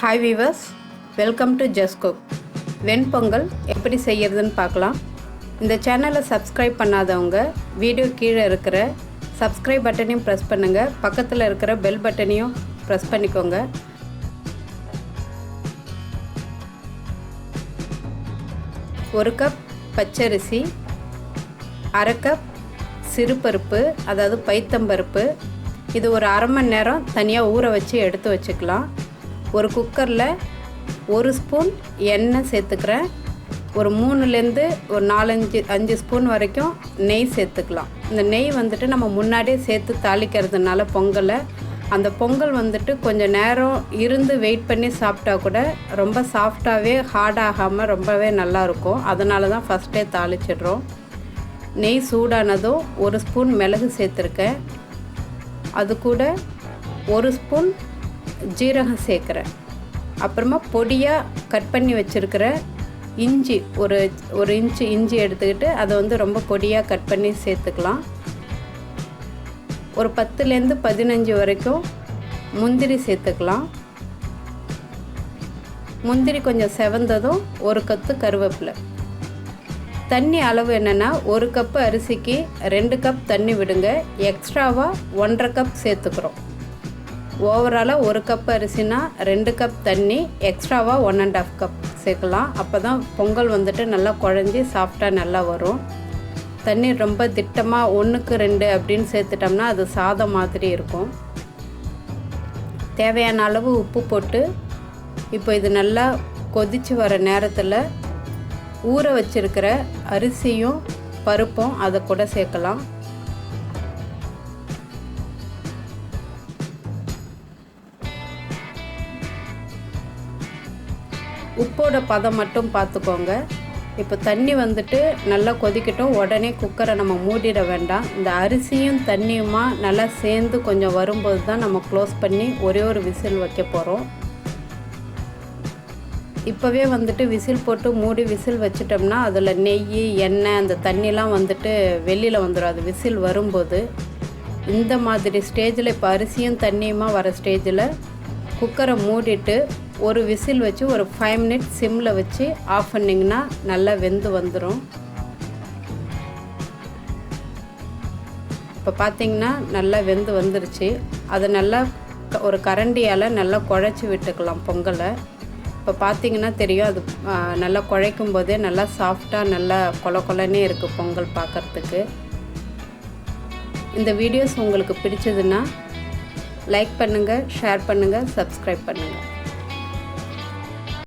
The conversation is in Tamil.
Hi viewers, welcome to Just Cook. Ven Pongal எப்படி செய்யறதுன்னு பார்க்கலாம். இந்த சேனலை சப்ஸ்கிரைப் பண்ணாதவங்க வீடியோ கீழே இருக்கிற சப்ஸ்கிரைப் பட்டனையும் பிரஸ் பண்ணுங்க. பக்கத்தில் இருக்கிற பெல் பட்டனையும் பிரஸ் பண்ணிக்கோங்க. ஒரு கப் பச்சரிசி, அரை கப் சிறுபருப்பு அதாவது பைத்தம்பருப்பு, இது ஒரு அரை மணி நேரம் தனியாக ஊற வச்சு எடுத்து வச்சுக்கலாம். ஒரு குக்கரில் ஒரு ஸ்பூன் எண்ணெய் சேர்த்துக்கிறேன். ஒரு 3லேருந்து ஒரு 4-5 ஸ்பூன் வரைக்கும் நெய் சேர்த்துக்கலாம். இந்த நெய் வந்துட்டு நம்ம முன்னாடியே சேர்த்து தாளிக்கிறதுனால பொங்கலை அந்த பொங்கல் வந்துட்டு கொஞ்சம் நேரம் இருந்து வெயிட் பண்ணி சாப்பிட்டா கூட ரொம்ப சாஃப்டாகவே ஹார்டாகாமல் ரொம்பவே நல்லாயிருக்கும். அதனால தான் ஃபஸ்ட்டே தாளிச்சிடுறோம். நெய் சூடானதும் ஒரு ஸ்பூன் மிளகு சேர்த்துருக்கேன். அது கூட ஒரு ஸ்பூன் ஜீரகம் சேர்க்குறேன். அப்புறமா பொடியாக கட் பண்ணி வச்சுருக்கிற இஞ்சி, ஒரு இன்ச்சு இஞ்சி எடுத்துக்கிட்டு அதை வந்து ரொம்ப பொடியாக கட் பண்ணி சேர்த்துக்கலாம். ஒரு 10லேருந்து 15 வரைக்கும் முந்திரி சேர்த்துக்கலாம். முந்திரி கொஞ்சம் செவந்ததும் ஒரு கத்து கருவேப்பிலை. தண்ணி அளவு என்னென்னா, ஒரு கப்பு அரிசிக்கு 2 கப் தண்ணி விடுங்க. எக்ஸ்ட்ராவாக 1.5 கப் சேர்த்துக்கிறோம். ஓவராலாக ஒரு கப் அரிசினா 2 கப் தண்ணி, எக்ஸ்ட்ராவாக 1.5 கப் சேர்க்கலாம். அப்போ தான் பொங்கல் வந்துட்டு நல்லா குழஞ்சி சாஃப்டாக நல்லா வரும். தண்ணி ரொம்ப திட்டமாக 1க்கு 2 அப்படின்னு சேர்த்துட்டோம்னா அது சாதம் மாதிரி இருக்கும். தேவையான அளவு உப்பு போட்டு இப்போ இது நல்லா கொதித்து வர நேரத்தில் ஊற வச்சிருக்கிற அரிசியும் பருப்பும் அதை கூட சேர்க்கலாம். உப்போட பதம் மட்டும் பார்த்துக்கோங்க. இப்போ தண்ணி வந்துட்டு நல்லா கொதிக்கட்டும். உடனே குக்கரை நம்ம மூடிட வேண்டாம். இந்த அரிசியும் தண்ணியுமா நல்லா சேர்ந்து கொஞ்சம் வரும்போது தான் நம்ம க்ளோஸ் பண்ணி ஒரே ஒரு விசில் வைக்க போகிறோம். இப்போவே வந்துட்டு விசில் போட்டு மூடி விசில் வச்சிட்டோம்னா அதில் நெய், எண்ணெய், அந்த தண்ணிலாம் வந்துட்டு வெளியில் வந்துடும். அது விசில் வரும்போது இந்த மாதிரி ஸ்டேஜில் இப்போ அரிசியும் தண்ணியுமா வர ஸ்டேஜில் குக்கரை மூடிட்டு ஒரு விசில் வச்சு ஒரு 5 மினிட்ஸ் சிம்மில் வச்சு ஆஃப் பண்ணிங்கன்னா நல்லா வெந்து வந்துடும். இப்போ பார்த்திங்கன்னா நல்லா வெந்து வந்துருச்சு. அதை நல்லா ஒரு கரண்டியால் நல்லா குழச்சி விட்டுக்கலாம் பொங்கலை. இப்போ பார்த்திங்கன்னா தெரியும், அது நல்லா குழைக்கும் போதே நல்லா சாஃப்டாக நல்லா கொலன்னே இருக்குது பொங்கல் பார்க்குறதுக்கு. இந்த வீடியோஸ் உங்களுக்கு பிடிச்சதுன்னா லைக் பண்ணுங்கள், ஷேர் பண்ணுங்கள், சப்ஸ்கிரைப் பண்ணுங்கள்.